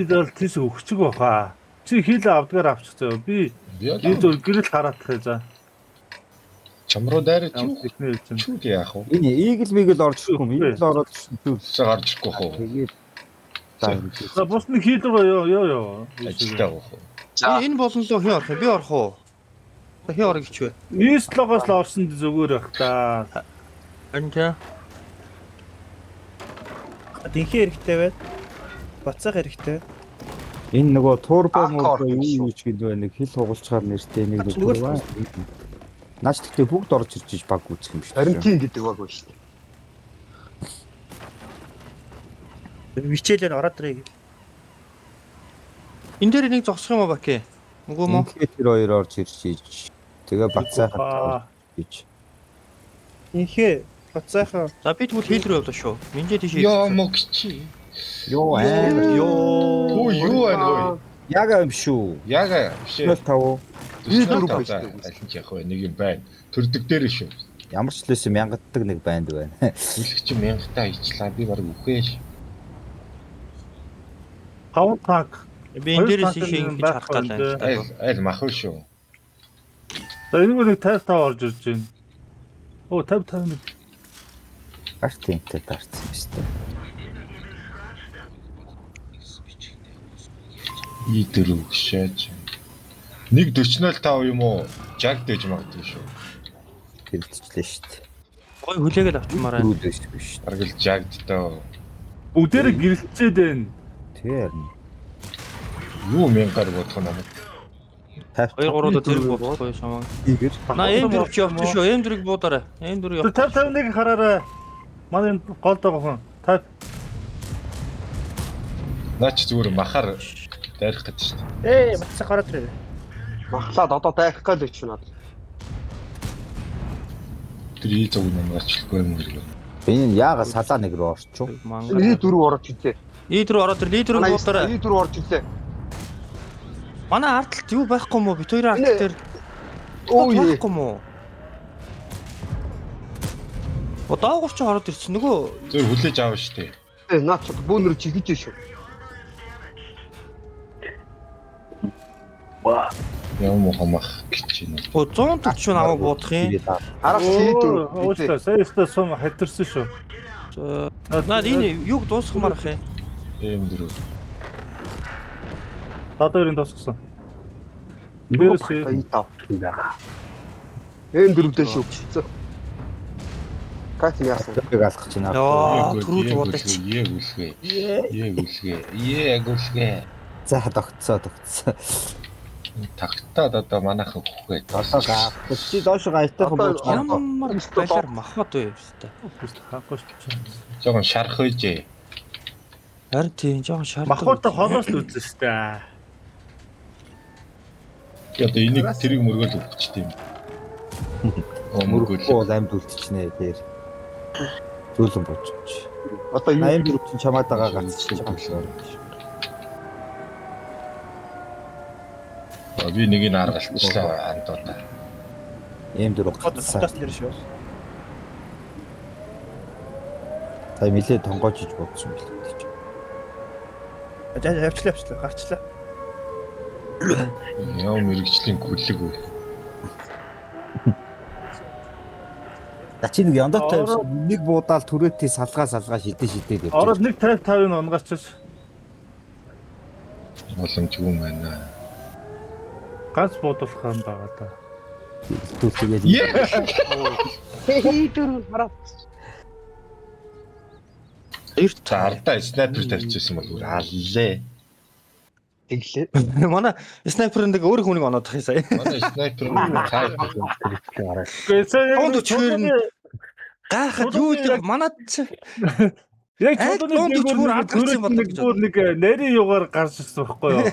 бол тийш өгчих баха. Чи хийлээ авдгаар авчих зөө. Би зөв гэрэл хараад тахаа. Чамруу дайрч Ихнээ хэлсэн. чүүд яах вэ? Энэ игэл мигэл орж ирэхгүй юм. Игэл ороод Сэг гарч ирэхгүй хөө. тэгээд За бус нэг хийлээ ёо. Ажилтаа гоох. Энэ болно лөө хин орох юм. Би орох уу? Хин орох гэж вэ? Нийслогоос л орсонд зүгээр байх та. Харин тий. Динхээ хэрэгтэй байд. Бацаах хэрэгтэй. энэ нөгөө турбо мод юу ч гэдэг нэг хил хугалцгаар нэртэй нэг нөгөө наач тэгтээ бүгд орж ирж баг үүсэх юм шүү. Харин тийм гэдэг баг байна шүү дээ. Вичээлээр ороод ирээ. Энэ дээр нэг зогсох юм уу Баки? Үгүй мө. Тэр хоёр орж ирж тэгээ бацаахад гэж. Динхээ бацаахаа. За би тэгвэл хил рүү явлаа шүү. Минжээ тийш. Яа мөгчи. Йоо Хөө юу байна вэ? яга юм шүү. Яга бишээ. 5 Би дөрөв байсан. Алин ч яах вэ? Нэг юм байна. Төрдөг дээр шүү. ямар ч лээс мянгаддаг нэг банд байна. Үлгч 1000-таа ичлаа. Би баг үхээш. 5 танк. Би энэ дээрээс тийш ингэж харах гал байна. Айл мах шүү. За энэ нэг 55 орж ирж байна. Оо 50 нэг. Гарт тэнтэй дарцсан юм шүү дээ. И дөрөв гişээж. 1.40.5 юм уу? Жаг дэж магадгүй шүү. Хэрэгцлээ шүү дээ. Гой хүлээгээл авчмаар байна. Рүү дэжгүй шүү. Аргал жагдтаа. Бүгдээрээ гэрэлцээд байна. Тэр Юу 1000-аар бодох юм аа. 2 3-д тэр бодохгүй шамаа. игэр На M4 ч явчих шүү. M4-ийг буудаарай. M4 явах. 50-51 хараарай. Манай гол дагах. 50. Наач зүгээр махаар дайрах гэж шүү дээ. Бацаах ороод ирээ. Махлаад одоо дайрах гал гэж байна. Тэр ий зөв юм аачлахгүй юм хэрэг. энэ яага салаа нэг рүү орчуу. Ий дөрөв орж ирлээ. Лидер ороод ир лидер буудаарай. Ий дөрөв орж ирлээ. Манай ардлт юу байхгүй мó? Бид хоёрын ардлт дээр Оо юу. байхгүй мó? Одоогор ч ороод ирсэн нөгөө Зөв хүлээж аав шүү дээ. Наач бөөнөр чигэж шүү. Ямар хомах гэж юм. 140 намайг буудах юм. Араас ий дөрөв. Өөстөө саяста сум хатарсан шүү. Наад энэ юг дуусгамаар ах юм. Эм дөрөв. Дадаарын тосгосон. Дээрээс Дээрээс ий тав. Эм дөрөвдөө шүү. Кат яасан. Тэрийг алах гэж байна. Яа, түрүү зуудаач. Яг үлгээ. Яг үлгээ. Яг үлгээ. За тогтцоо. Тагтаад одоо манайхан хүүхгээ. Одоо гаах. Чи доош гайтайхан бууж Ямар байшаар махад вэ ёстой. хаагүй шүү. Жогон шарах үйжээ. Харин тийм жоохон шаардлагатай. Махуутай холоос л үзэн шүү дээ. Одоо энийг тэрийг мөргөөл өгч тийм. мөрөхгүй бол амьд үлдчихнэ дээр. Зөөлөн бууж. Одоо юу 84 чинь чамаад байгаа ганцчлаа байгаа. Би нэг нь аргалчлаа андуудаа. Эм дөрөв Хотоос гацсан. нэр шүү. Та нилээ тонгоож иж бодсон юм билээ. Явчлаа гарчлаа. Яа мэрэгжлийн хүлэг үү. Чи нэг яндаа тавьсан нэг буудаал түрээтэй салгаа шидээ гэж. Ороод 155-ын унгаач. Боломжгүй юм байна. Ганц буудуулах юм байгаа да. Түлхийгээд. ий дөрөв хараа. Эрт За ардаа снайпер тавьчихсан бол үр аллээ. Тэглээ. манай снайпер нэг өөр хүнийг оноод тахын сая. Манай снайпер цааш Онд өчгөр нь гайхад юу гэдэг манад Яг чулууны дээгүүр ардгалсан бодлоо гэж. нэг нарийн югаар гарч ирсэн байхгүй юу?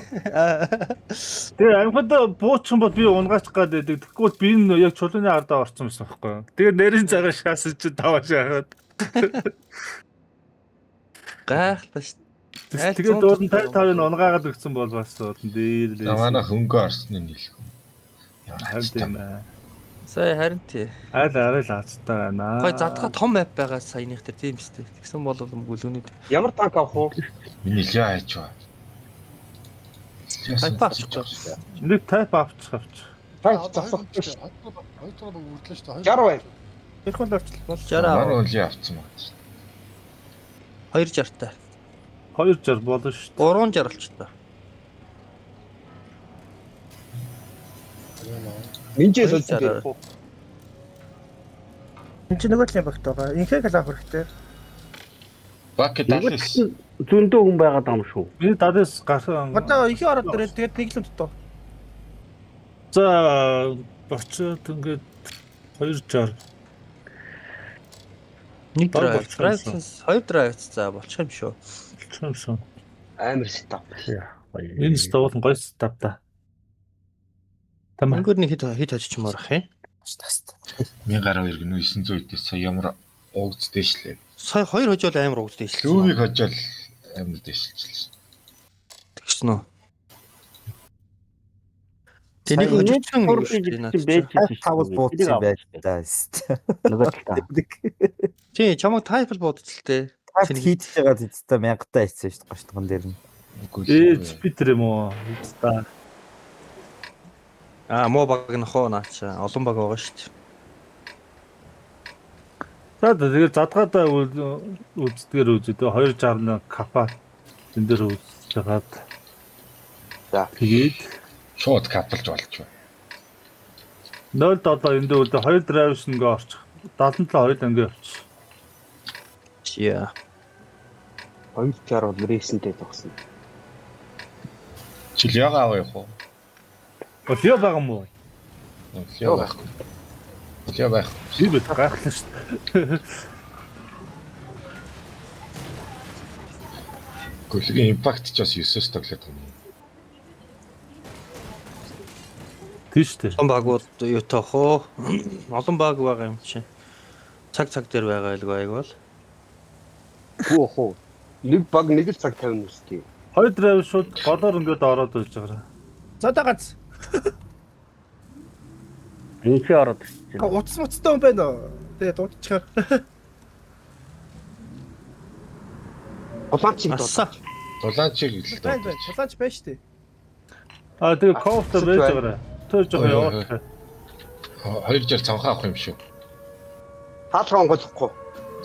Тэгээ анхад буучин бол би унгаач гадаг. Тэгэхгүй би энэ яг чулууны ардаа орсон байсан байхгүй юу? Тэгээ нарийн цагаар шаасан чи таваа шахаад. Гайхлаа шүү. Тэгээ дуудан 55-ын унгаагаад өгсөн бол бас дуудан дээр л. манай хөнгө орсны нийлэх. Харин тийм ээ. Сая харин тий. Айл арай л аацтай байна. Гой задгаа том мап байгаа саяных дээр тийм шүү дээ. Тэгсэн бол гүлгүнүүд. Ямар танк авах уу? Миний лээ хайч ба. Тайп авчих. Нэг тайп авчих. Тайп засах биш. 60 байна. Ирэх бол орчлол бол 60. Манай үли авцсан байна. 260 таа. 260 болно шүү дээ. 360 болчих та. Минжээс олсон Зараа. тийм. энэ чинь нөгөө талын багт байгаа. Инхэг л авах хэрэгтэй. Бак далс. Зөндөө хүн байгаад байгаа юм шүү. Би дадас гарсан. Одоо ихе ороод ирээд тэгээд нэг л өдөө. За очоод ингээд 260. Нэг Баг драйв. болчихсон. Хоёр драйв за болчих юм шүү. Чамсан. Амар став. Энэ стол гой ставта. Тамаа. Өнгөр нэг хэд очичмаар ах юм. 1012 гэнэ 900 эдээс сая ямар уугддээ шлээ. Сая хоёр хожол амар угдсан шүү. Лүүвийг хожоод амар дэшилчихлээ. Тэгсэн үү? Тэнийг хожигдсан юм шүү дээ. Тавал бууцсан байж таа. Нөгөө талаа. Тий, чамаг тайпл бодцолтэй. Тайп хийчихэж байгаа зүгтээ 1000 таа хийсэн шүү дээ гоштгон дээр нь. Спитер юм уу? Та. Муу баг нөхөө наача. Олон баг байгаа шүү дээ. За тэгээд задгаадаа үздгээр үзээд 261 капа энэ дээр үзэж хагаад. За. Тэгээд Шууд каплж болж байна. 0.7 энэ дээр 2 драйвс ингээ орчих. 77 2 ингээ орчих. Яа. 260 бол рейсэнтэй зогсон. Чиляга аваа явах уу? Олио байгаа юм уу? Лио байх. Лио байх. Би бит гайхлаа шүү дээ. Гөлгийн импакт ч бас 9-с тоглоод байна. Тийш дээ. Олон багууд юу тоох уу? Олон баг байгаа юм чи. Цаг дээр байгаа илгүй айг бол. Хөө хөө. Нэг баг нэг л цаг тавина үстэй. 2 драйвс шууд голоор ингээд ороод ирж байгаа. За одоо гац. Инхи ороод. Утас муцтай юм байна уу? Тэгээд удчихаар. Улаанчиг Асса. Дулаанчиг л Байн доо. байн. Чулаач байна шүү дээ. Тэгээ кофта байж байгаа. Тэр жоо яваа. 260 цанхаа авах юм шүү. Хаалхан голохгүй.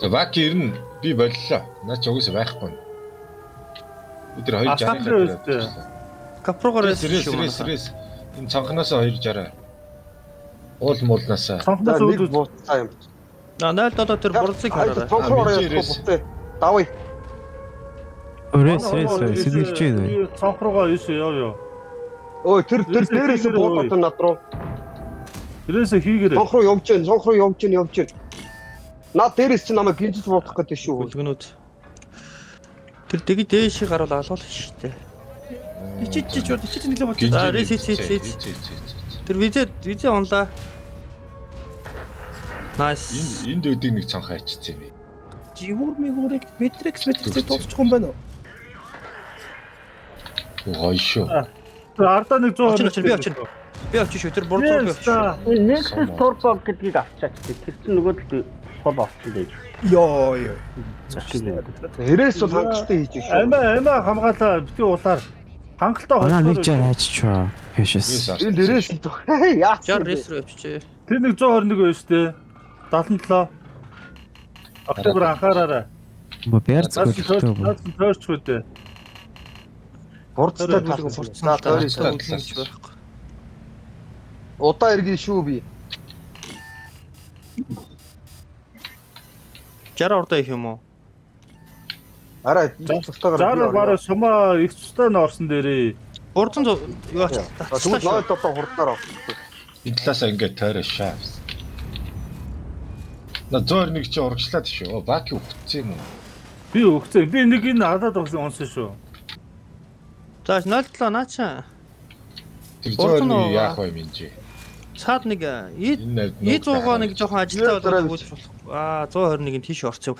За баки ирнэ. Би боллоо. Наа ч угсаа байхгүй. Бид тэр 260. Капрогоор Сэрээс. Энэ цанханаас 260. Уул муулнасаа. Цанхнаас Нэг үүдүүд бууцаа юм. 0.7 тэр бурцыг хараарай. Цонхоор Минжээ явах ирээс. бутээ. Давай. Сэлгэж байна. цанхруугаа ийшээ яв. Ой тэр дээрээс буудаад над руу. Тэрээсээ хийгээрэй. Цонх руу явж гин. Наад дээрээс чи намайг гинжил буудах гэдэг шүү. Бүлгэнүүд. Тэр дэги дээшээ гарвал алуул шүү дээ. Ичиж нэглээ болж. За, рис. Тэр визээ онлаа. Nice. Энд үүдийг нэг цанхаа ичсэн юм. Живүр мигүрэг метрикс дуусчих юм байна уу? Гоё шүү. Ардаа нэг 100 Би очиж шүү. Тэр бурцыг би очиж. Nexus Turbo гэдгийг авчаач. Тэр чинь нөгөө л хол орсон байж. Йоо. Хэрээс бол хангалттай хийж шүү. Амаа хамгаалаа бити улаар хангалттай хайччаа. Энэ дээрээс л дөө. Яа. Жар рис руу очиж. Тэр нэг 121 байна шүү дээ. 77. Октябр анхаараарай. Тойрч үү. Бурцтай За, талсан. Удаа иргэн шүү би. 60 ордоо их юм уу? Арай Заар бараа сумаа их цустай н орсон дээрээ. Бурцан юу ач Тэгвэл 0 одоо хурднаар авах. Энэ талаасаа ингээд тойроо шаа. На зөөр нэг чи урагшлаад шүү. Баки өгцөө юм уу? Би өгцөө. Би нэг энэ хадаад өгсөн унсан шүү. За 0.7 наача. Тэр зөөр нэг яах вэ минжээ? Цаад нэг Энэ 100-гоо нэг жоохон ажилтаа болоод өгч болох. 121-ийн тийш орсон.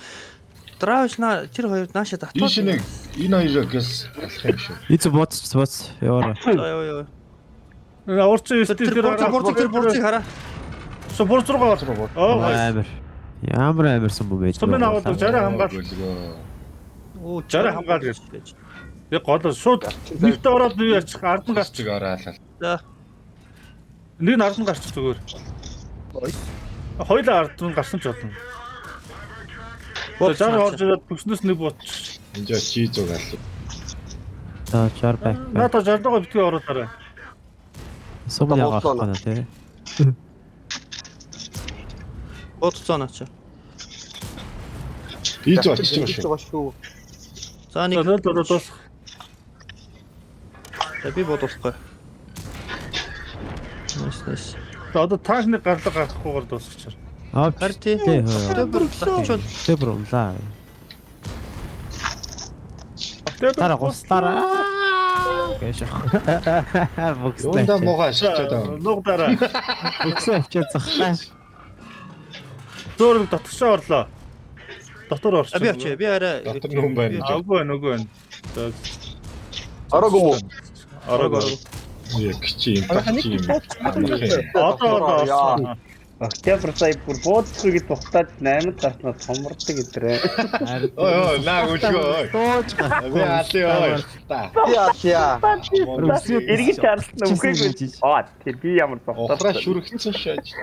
Драйвш тэр хоёр наашаа татвал. Ийш нэг энэ хоёроос алах юм шүү. Эцэг боц яваарай. Йоо. Урчин өстө Тэр бурцыг хараа. Су бурц руугаа орсон. Амар. Ямар амарсан бо байж. Сумын аваад 60 хамгаал. Бөлгөө. Оо 60 хамгаал гэж. Яг гол шууд нэгт ороод юу яачих ард нь гарч Чиг ороалаа. За. нэг нь ард нь гарч зүгээр. Хоёулаа ард нь гарсан ч болно. Жар орж ирээд бүснээс нэг бутчих. Энд чи зүг аль. За чар бак. Надад жардгаа битгий оруулаарай. Сум яагаад гана тий. Бодцоо наач. Би зүг очиж байгаа шүү. За нэг Дөрөв би бодохгүй. Нэс. одоо таахны гарлаг гарахгүйгээр дуусчихар. Аа Харти. тий. Төбөр лачвал. Тэбэр улаа. Тара гостара. Гэш. Бокс. Юунда муугаа ашиглаж байгаа. Нугдараа. Бокс авчиж захаа. Зөөр дотгошоо орлоо. Дотор орчих. Би авчи. Би арай. Дотор нүн байна. Аггүй нүгэн. Араагүй мó. Араг. Яг чи юм чи юм. Одоо Октябрь сая бүр бууцхыг тухтаад 8-д гарснаа томордог гэдрээ. Ой наа үлгөө. Би алио. Яа. Эргэж харсан үгүй. Тэр би ямар Охраа тогтоод. шүрхсэн шааж.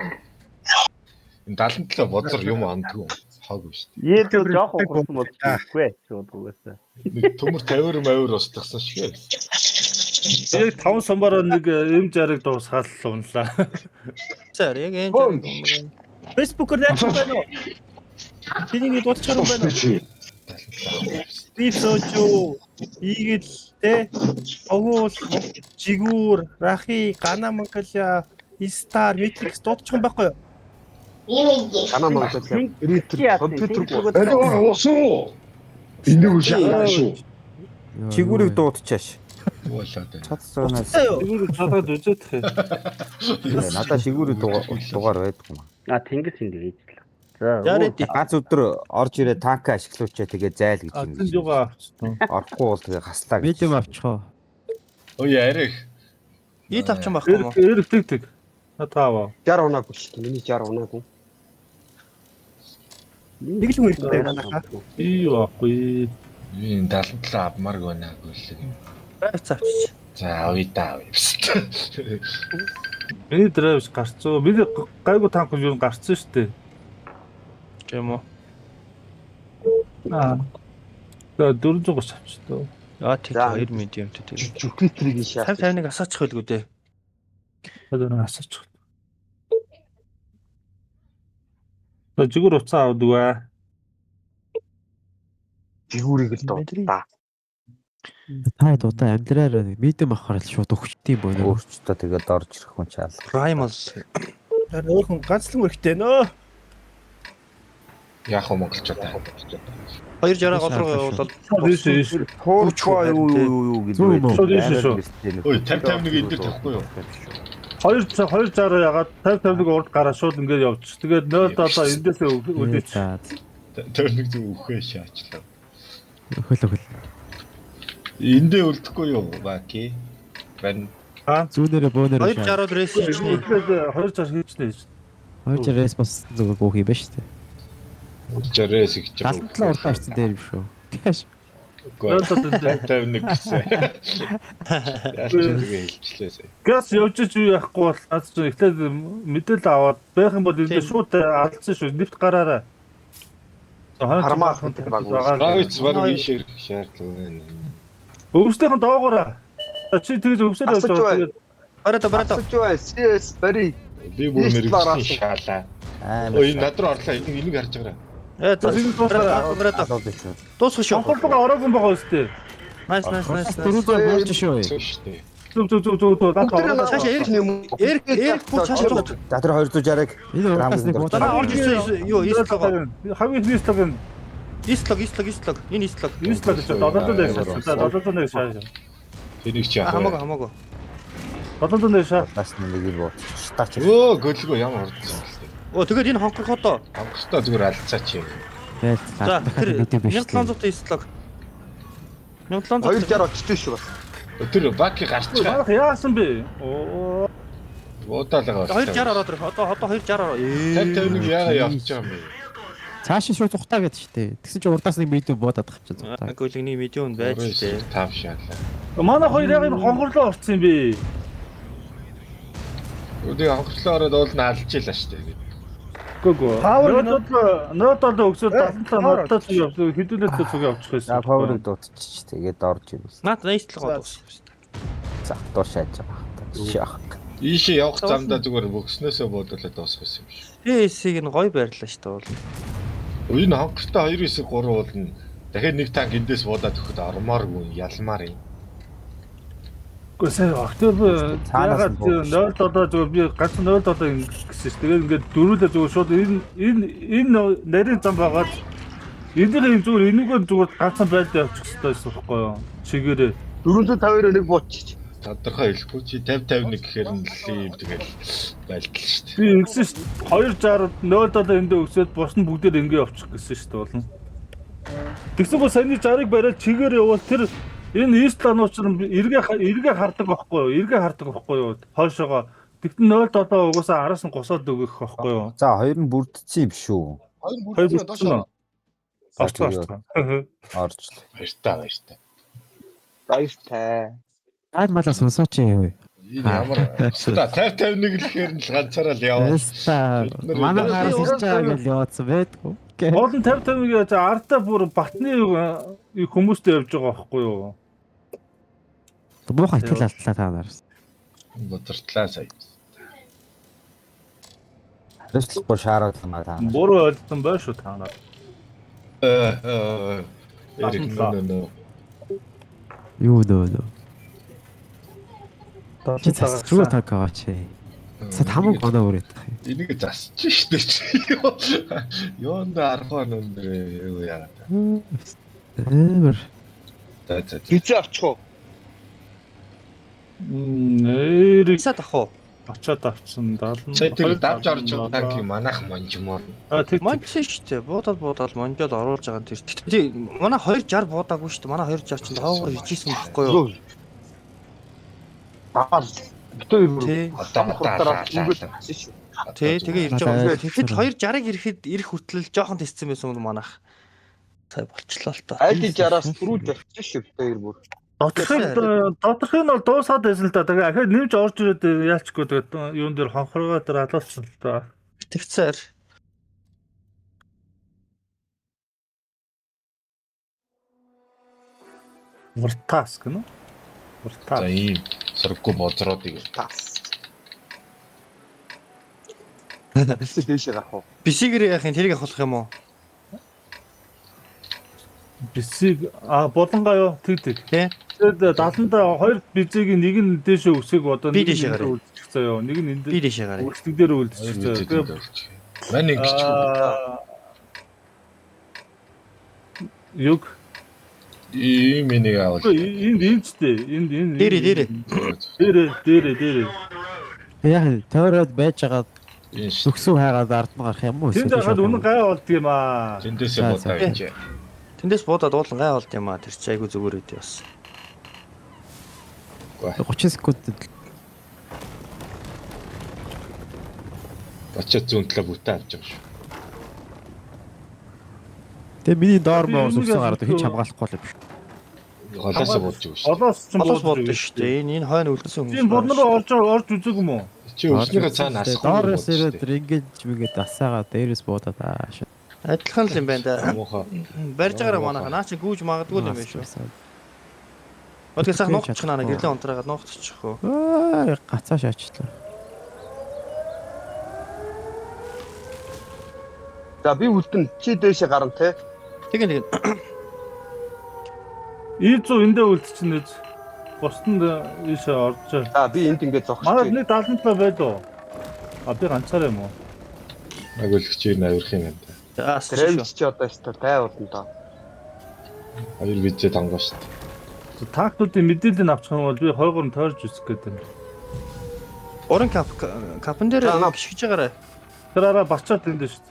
Энэ 77 бозор юм андгүй. Хаг биш. Ер нь жоох ухрсан бол үгүй шууд угаасаа. Нэг төмөр 50 мавир устгасан шиг. яг 5 сумбараа нэг M60-ыг дуусгаал унлаа. За яг энэ. Facebook-оор найз байна уу? Биний дуудчихар байна уу? Би сочо игэл те огуул жигүүр рахи гана монголиа стар метрикс дуудчихсан байхгүй юу? Канаа Монгол компьютер Усуу. Энийг шахаа шүү. Чигүүрийг дуудчихааш. Болоод байна. Цацсанаас. Тэгвэл цаадаад үзээд хэ. Надад шигүүрийг дугаар байдгүй юм. Тэнгис энд ээж л. За. Яарэд Ганц өдөр орж ирээ танка ашиглуулчаа тэгээ зайл гэж юм. Тэнд юугаа авчихсан. Орохгүй бол тэгээ хаслаа гэж. Медиум авчихоо. Ой ярих. ий тавчсан байхгүй юу? Эрэг тэг. Натаава. 60 унаагүй шүү дээ. Миний 60 унаагүй. Нэг л хүн ирсэн байна. Юу ахгүй. Би 77 авмарг байна гүйлэг. Цавч. За уйдаа. Миний драйвс гарцсан. Миний гайгүй танк юу гарцсан шүү дээ. Тийм үү. За 430 авчихсан. Тийм 2 медиум тийм. Жүкритрийг шаа. 51 асаачих байлгүй дээ. Одоо нэг асуучих. Жигүүр уцаа авдгаа. Жигүүрийг л дуудаа. Та удаа амьдраараа медиум авахаар л шууд өгчтэй юм байна. Өөрчтөө тэгээд орж ирэх хүн чаал. Primal. Өөр хүн ганцлан өрхтэй нөө. Яг монголчуудаа. 260 гол руу явуулаад Туурчгаа юу гэж Ой 50-51 энэ дээр тавихгүй юу? 260 ягаад 50-51 урд гараа шууд ингээд явчих. Тэгээд 0 одоо эндээсээ үлээч. За. Төрнөг зүг үхээ шаачлаа. Өхөл. Эндээ үлдэхгүй юу? Баки. Бэн Зүүнээрээ бөөнөр 260 рейс хийчихнэ. 260 хийчихнэ. 2 рейс бас зүгээр гоох юм ба шүү дээ. жарээс их жаа. 77 уртаа орсон дээр юм шүү. Тэгэж. 51 гэсэн. Яаж ч тэгээ хэлчихлээ. Газ явж юу яахгүй бол наад чинь ихлээр мэдээлэл аваад байх юм бол энэ шууд алдсан шүү. Нэвт гараараа. Хармаа хөнтэй баг. Гайц баг ийшэр шаардлага байна. Өвсдийнхэн доогоороо. Чи тэгж өвсөөр явж байгаа. Барата. Асууж бай. CS бари. Би бүр мэрэгсэн шаалаа. Ой надруу орлоо. Энийг харж байгаарай. За барата. Дуусах шүү. Онхолтойгоо ороогүй байгаа үстэй. Nice. Дөрөвдөө буурч шүү. Зүг. Цаашаа эрг бүх цаашаа зогт. За тэр 260-ыг Энэ уртаас нэг буудаа. Дараа орж ирсэн юу истлог. Хамгийн нийслэг нь Истлог. Энэ истлог. нийслэг гэж 700 шааш. Тэнийг чи яах вэ? Хамаагүй. 700 шааш. бас нэг юм боо. Стач. Өө гөлгөө ямар ордсон. Оо тэгээд энэ хонхорхоо. Амхтаа зүгээр алдцаач юм. За тэр 1700 истлог. 1700 260 очтой шүү бас. Тэр баки гарчгаа. Яасан бэ? Оо. Удаалгаа. 260 ороод ирэх. Одоо 260 ороо. 50-51 яага явж байгаа юм бэ? Цаашаа шууд тухтаа гэдэг штэ. Тэгсэн чинь урдаас нэг медиум буудаад гарч байгаа. Агуулгын медиум байж тээ. Тав шаалаа. Манай хоёр яг энэ хонгорлоо орсон юм бэ. Өдөө хонхрлоо ороод уул нь алж ийлаа шүү дээ. Гүг. Нөөд өгсөд 77 ноттой зүг явсан. Хэдүүлээд зүг явуучих байсан. За паверыг дуутчих. Тэгээд орж ирсэн. Наад нээтэл гоо дуусах шүү дээ. За дуушааж байгаа. Шах. Ийшээ явах замдаа зүгээр бөкснөөсөө буудуулаад дуусах байсан юм шиг. PS-ийг нь гоё байрлаа шүү дээ уул. Энэ хонхртой 2 9 3 уулна. Дахиад нэг танк эндээс буудаад өгөхөд ормооргүй ялмаар юм. Гэхдээ октябр ягаад 0 доллар зүгээр би ганц 0 доллар гэсэн чинь тэгээд ингээд дөрүүлээ зүгээр шууд энэ нарийн зам байгаад энийг зүгээр энийгээр зүгээр ганцхан байлдаа явуучих хэрэгтэй байсан байхгүй юу? Чигээрээ 452 нэг буучих. Тодорхой хэлэхгүй чи 50 51 гэхээр нь л тэгэл байлдал шүү дээ. Би ингэсэн шүү дээ 260 0 доллар эндээ өгсөд бус нь бүгдээр ингэ явуучих гэсэн шүү дээ болно. Тэгсэн бол саяны 60-ыг бариад чигээр явал тэр энэ Исланууч нь эргээ хардаг байхгүй юу? Эргээ хардаг байхгүй юу? Хойшоогоо. Тэгтэн 0 доллар угаасаа араас нь госоод өгөх байхгүй юу? За хоёр нь бүрдсэн юм шүү. Хоёр бүр доошоо. Орчлоо. Орж. Баяртай. Баяртай. Аа малаа сонсооч юм. Энэ ямар 50 51 гэхээр нь л ганцаараа л яваа. Яста. Манай хараас ирж байгаа гэж яваадсан байдгүй. Олон 50-ыг ардаа бүр батны хүмүүстэй явж байгаа байхгүй юу? Муухай итгэл алдлаа та нараас. Бодортлаа сая. Хариуцлагагүй шаараад байна та. Буруу ойлгосон байх шүү та нар. Эрик нөө. Юу нөө. Чи засруу тагаач. Са таман гоноо өрөөд тах юм. Энийг засчих штэ чи. Ёонд 10 хоног юу яа. Эмэр. За. Хизээ авчих уу? Нэрийг Хисаад ах уу? очоод авчихсан 70. Сая тэр давж орж байгаа танки манайх монжмоор. Тэг Монж шүү дээ. Буудаад монжоод оруулж байгаа тэр. Тэгтээ манай 260 буудаагүй шүү дээ. Манай 260 чинь доогоор хийжсэн байхгүй юу? Баал. Битүү юм. Тий. Одоо мутаа. Тий, тэгээ ирж байгаа. Тэгэхэд 260-ыг ирэх хүртэл жоохон тесцсэн байсан юм манайх. Сая болчлоо л та. Аль 60-аас түрүүлж авчих шүү дээ бүр. Доторх нь бол дуусаад байсан л да. Тэгээ ахад нэмж орж ирээд яалчгүй тэгээд юун дээр хонхоргоо дээр алуулсан л да. Тэгцээр. Вуртас гэнэ. За Вуртас. ийм сөрөггүй бозроодыг Тас. Бисээ дэшээ гарах уу? Бисигэр яахын тэрийг авах юм уу? Бисиг болонгоо юу тэгдэг. Тий. Тэгээд 70-д хоёр бизигийн нэг нь дээшээ өсөйг одоо Би дээшээ гараа. үлдчих заяа. Нэг нь энд Би дэшээ гараа. үлддэг дээр үлдчих заяа. Тэгээд Манай ингэчгүй. юг Ийм энийг авал. энд ч дээ. Энд Дээрээ. Яг тойроод байж байгаа Энэ шүү. зүгсүү хайгаад ард нь гарах юм уу? Тэнд хаад үнэн гай болд юм аа. Тэндээсээ бодоо гэж. Тэндээс буудаад уулан гай болд юм аа. Тэр чи айгу зүгээр үдээ бас. 30 секундэд Очоод зүүн талаа бүтээ авч байгаа шүү. тэгээ миний доор мөр зүгсүү гараад хийж хамгаалахгүй л юм биш. Голоосоо болж байгаа шүү. Олоос Болдог шүү дээ. Энэ хойно үлдсэн хүмүүс. Тийм бодно руу орж үзэг юм уу? Чи өснийхөө цаана асах. Доороос ирээд ингэж мэгээд асаагаа дээрээс буудаад ааш. Адилхан л юм байна да. Муухай. Барьж байгаараа манайха наа чи гүүж магадгүй юм байна шүү. Өдгөө сайхан нуугчих наа гэрлээ унтраагаад нуугчих хөө. Аа гацаа шаачлаа. За би үлдэн чи дэшээ гарна те. Тэгээ. Ийзүү эндээ үлдчихнэ гэж. Бусданд ийшээ орж. За би энд ингээд Манай зогсчих. нэг 77 байлоо. А би ганцаар юм уу? Агуулгч энэ авирах юм байна. За Трэмч чи одоо өстө тай болно доо. Хоёр вижээ тангоо шүү. Тактуудын мэдээлэл нь авчих юм бол би хойгоор нь тойрж үзэх гэдэг юм. Орон капн дээр гიშгэж байгаарай. Тэр араа бачаад энэ шүү дээ.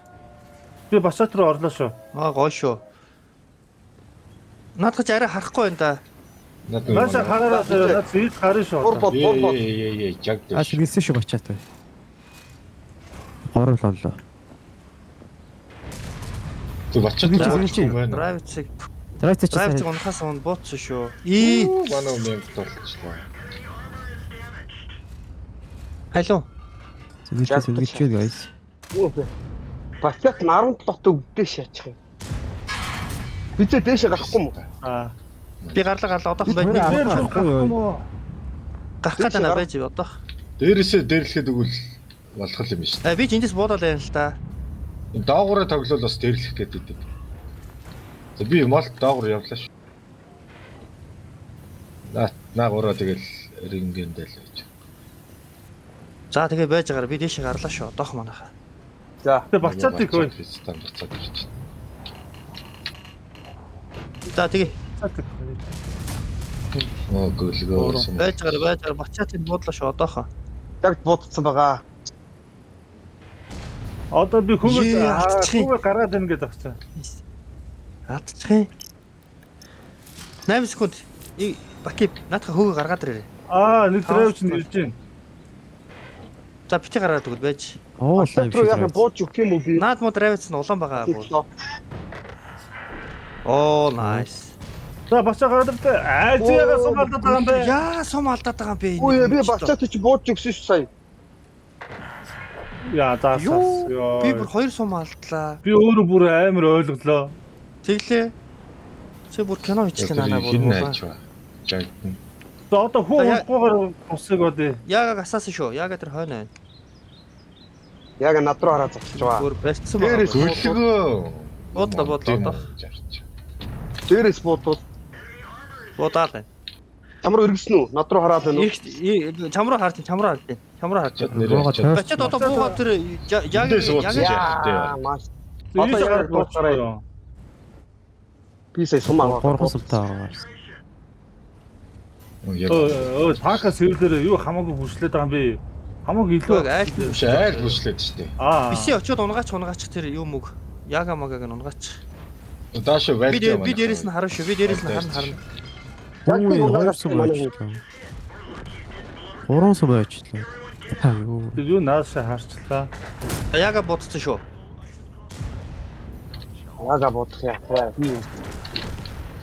Би бачаад руу орлоо шүү. Аа гоё шүү. Наадах чи арай харахгүй байна да. Маша хараараа наад зүйд харна шүү. Бур бод. Яг Аа шигсэн шүү бачаад бай. Горол оллоо. Тэг бачаад Чи- байна. Драйвцыг Драйвч драйвцыг унахаас өмнө бууцсан шүү. Ий. Манай өмнө болчихлоо. Халуу. зүгэж guys. Бачаат 17 тоо өвдөж шаачих юм. Бицээ дээшээ гарахгүй мó? Аа. Би гарлаа одоох байж нэг Дээр гарахгүй юу? гарах гэдэг нэ байж одоох. Дээрээсээ дээрлэхэд өгвөл болох юм шүү дээ. Би ч эндээс буудаад байна л да. Доогоороо тоглол бас дээрлэх гэдэг. За би мал доогоор явлаа шүү. Наагаараа тэгэл рингэн дээр л байж. За тэгээ байж байгаараа би дээшээ гарлаа шүү. Одоох манайхаа. За. Тэг бачаад их хөөе. Стандарт гэж. За тэгээ Оо гөлгөө. байж байгаараа бачаатыг буудлаа шүү. Одоохоо. Яг буудсан байгаа. Одоо би Ее, ардчих. хүүгээ гараад ийн гэдэг авчаа. Алдчих юм. 8 секунд. Баки наадах хөөгөө гаргаад ирээрэй. Нэг драйвч нэрж гин. За бити гараад өгöd байж. Оо Бачаат руу яг бууж өгөх юм уу би? Наад мод драйвц нь улаан байгаа. Оо nice. За бачаа гараад иртээ. Азиага сумалдаад байгаа юм бэ. Яа сум алдаад байгаа юм бэ? Үй би бачаат чи бууж өгсөн шүү сая. Яа заасаас. Ёо. Би бүр 2 сум алдлаа. Би өөрөө бүр амар ойлголоо. Тэглээ. Чи бүр кино хийчихлээ нанаа бүр. Хин найч ба. Жагтан. За одоо хүүгүйгээр усыг одё. Яагаад асаасан шүү. Яагаад тэр хойно байна. Яг над руу хараад зогсож байгаа. Бүр барьцсан Дээрээс байгаа. Гөлгөө. Буудлаа одоох. Дээрээс буудууд. Буудаал байна. Чамруу эргэсэн үү? Над руу хараад байна уу? Чамруу харж. Чамруу харж. Бачаад одоо буугаад тэр яг Маш. Одоо яг яг боцороо. Би сая сум аваа. Горхон сумтаа. Така сэвлэр юу хамаагүй бүшлээд байгаа юм бэ? Хамаагүй илүү айл Биш айл бүслээд штэ. биси очиод унгаач тэр юм үг. Яга магаг нь унгаач. Даашаа вайлт юм. Би дээрээс нь харна шүү. Би дээрээс нь харна. Хоёр сум байжлаа. Гурван сум байжлаа. Юу. Тэр юу наашаа харчлаа. Яга бодсон шүү. Яга бодох яа.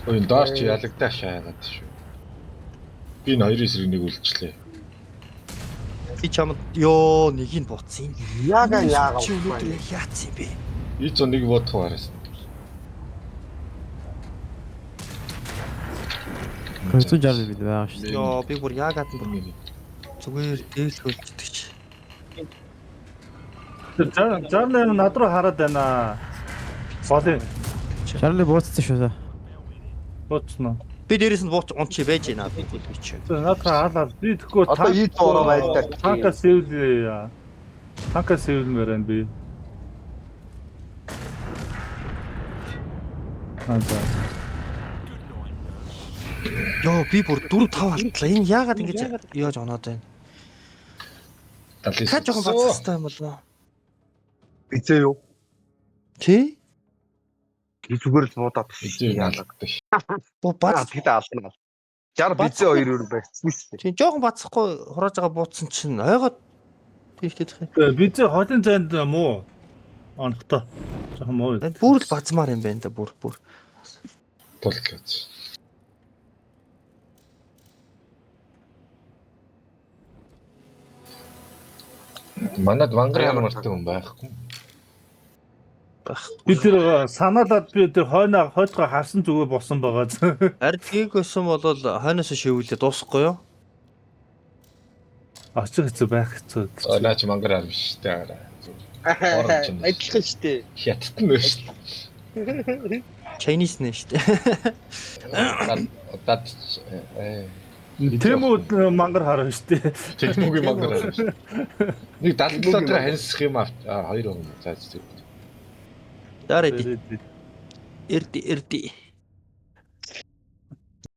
Ой даарч ялагдаа шаагаад шүү. Би 2 эсрэг нэг үлдчихлээ. Би чамд ёо нэгийг бууцсан. Яга Чи өнөөдөр яац юм бэ? Би ч нэг бодох хараас. Концон жаар бид байгаа шүү. Ёо би бүр яагаад бүр зүгээр дээлхүүлдэг чи. Тэр Жарлын над руу хараад байна. Болын Чарли бууцсан шүү. боцно. Би дээрээс нь бууц унчи байж байна би чи. Тэр надад хаалаа. Би тэгэхгүй Одоо ий дуурай байлаа. Танка сэвлээ. Танка сэвлмээр байна би. Аа. Ёо би бүр 4 5 алтлаа. Энэ яагаад ингэж яаж оноод байна? Та жоохон бацстай юм болов уу? Бицээ юу? Чи? Зүгээр л буудаад Эзээ ялагддаг ш. Бо бац. Тэгтээ алдана. 60 бицээ 2 өөр барьсан шүү дээ. Чи жоохон бацсахгүй хурааж байгаа бууцсан чинь ойгоод тийштэй зах. Би зэ хотын зайд муу. Онхтой. Жохон муу. Бүр л бацмаар юм байна да бүр. Толлооч. Манад вангар ямартай хүн байхгүй. Би тэр санаалаад би тэр хойноо хойдгоо харсан зүгээр болсон байгаа. Ард гээсэн бол хойноос шивүүлээ дуусахгүй юу? Очих хэцүү байх хэцүү. Наач мангар ар биш дээ. Адилхан шүү дээ. Хятад нь биш. Chinese нэ штэ. Дад Тэмүүд мангар харна штэ. Технологи мангар ар биш. Нэг 77 дээр хансах юм аа 2 хүн зааж зүг. Дарэди. Эрди.